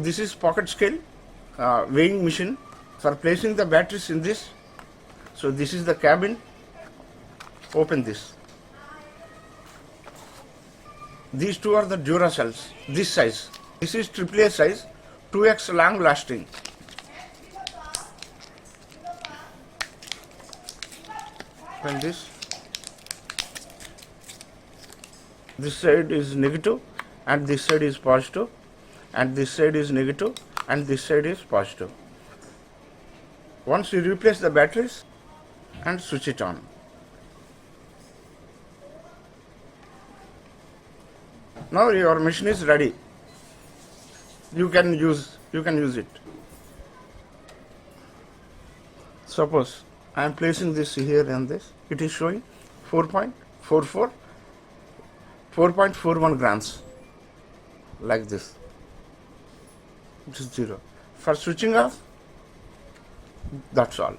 This is pocket scale weighing machine for placing the batteries in this. So this is the cabin. Open this. These two are the Duracells, this size. This is AAA size, 2x long lasting. Open this. This side is negative and this side is positive, and this side is negative and this side is positive. Once you replace the batteries and switch it on. Now your machine is ready. You can use it. Suppose I am placing this here and this. It is showing 4.44, 4.41 grams. Like this. It is 0. For switching off, that's all.